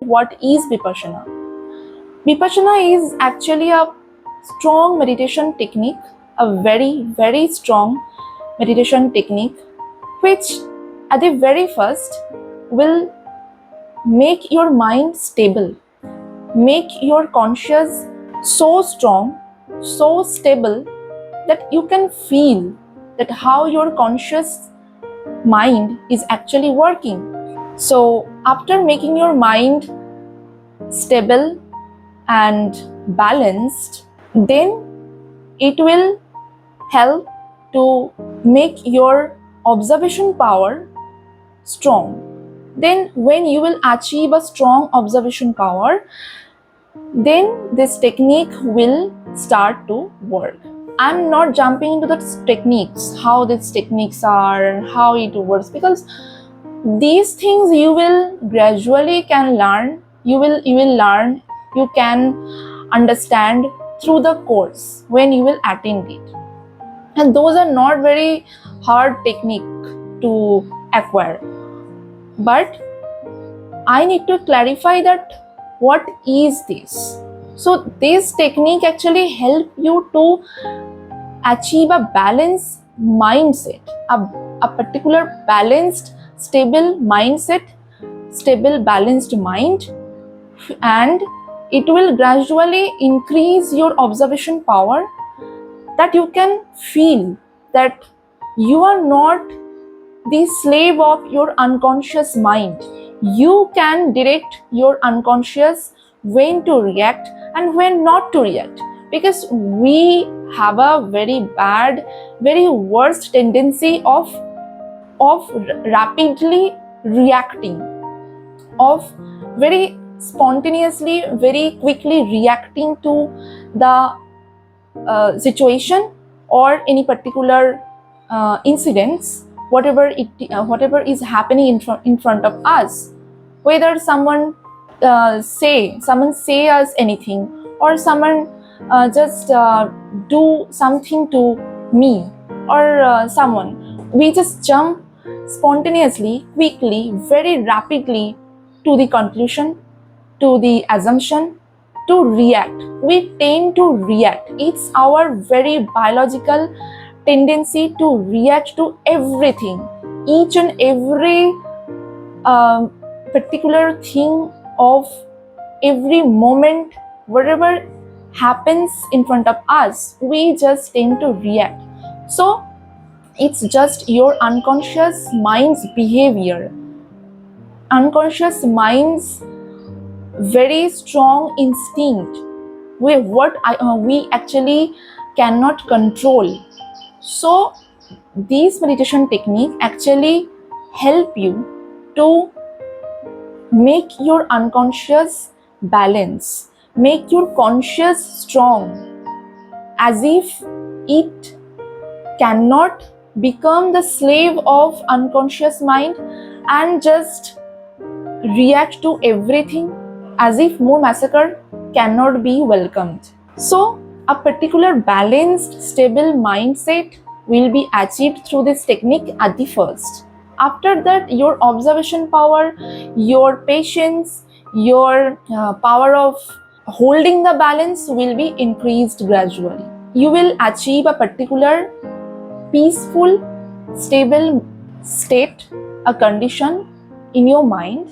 What is Vipassana? Vipassana is actually a strong meditation technique, a very, very strong meditation technique, which at the very first will make your mind stable, make your conscious so strong, so stable that you can feel that how your conscious mind is actually working. So after making your mind stable and balanced, then it will help to make your observation power strong. Then when you will achieve a strong observation power, then this technique will start to work. I'm not jumping into the techniques, how these techniques are and how it works, because these things you will gradually can learn. You will learn, you can understand through the course when you will attend it. And those are not very hard technique to acquire. But I need to clarify that what is this? So this technique actually help you to achieve a balanced mindset, a particular balanced, stable mindset, stable, balanced mind, and it will gradually increase your observation power, that you can feel that you are not the slave of your unconscious mind. You can direct your unconscious when to react and when not to react, because we have a very bad, very worst tendency of rapidly reacting, of very spontaneously, very quickly reacting to the situation or any particular incidents, whatever is happening in front of us, whether someone say us anything, or someone just do something to me, or someone, we just jump spontaneously, quickly, very rapidly to the conclusion, to the assumption, to react. We tend to react. It's our very biological tendency to react to everything, each and every particular thing of every moment, whatever happens in front of us, we just tend to react. So it's just your unconscious mind's behavior, unconscious mind's very strong instinct, we actually cannot control. So these meditation technique actually help you to make your unconscious balance, make your conscious strong, as if it cannot become the slave of unconscious mind and just react to everything, as if more massacre cannot be welcomed. So a particular balanced, stable mindset will be achieved through this technique at the first. After that, your observation power, your patience, your power of holding the balance will be increased gradually. You will achieve a particular peaceful, stable state, a condition in your mind,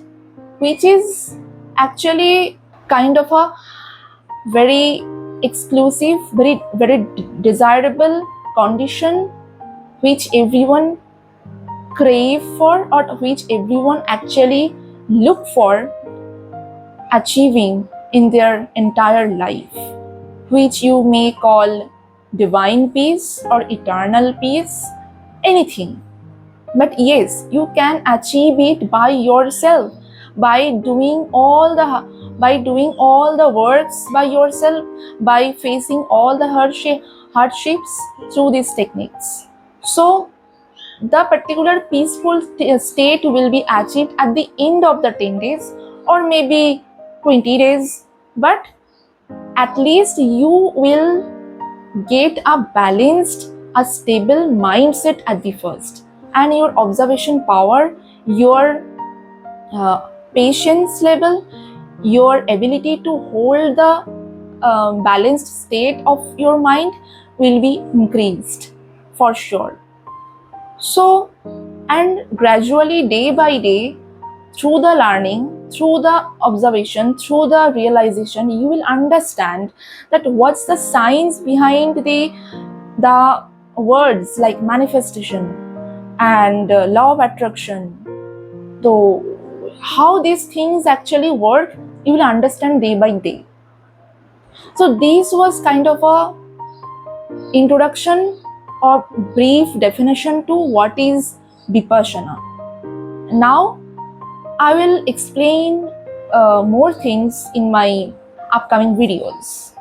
which is actually kind of a very exclusive, very, very desirable condition which everyone crave for, or which everyone actually look for achieving in their entire life, which you may call divine peace or eternal peace, anything. But yes, you can achieve it by yourself, by doing all the works by yourself, by facing all the hardships through these techniques. So the particular peaceful state will be achieved at the end of the 10 days or maybe 20 days, but at least you will get a balanced a stable mindset at the first, and your observation power, your patience level, your ability to hold the balanced state of your mind will be increased for sure. So, and gradually, day by day, through the learning, through the observation, through the realization, you will understand that what's the science behind the words like manifestation and law of attraction. So, how these things actually work, you will understand day by day. So, this was kind of a introduction or brief definition to what is Vipassana. Now, I will explain more things in my upcoming videos.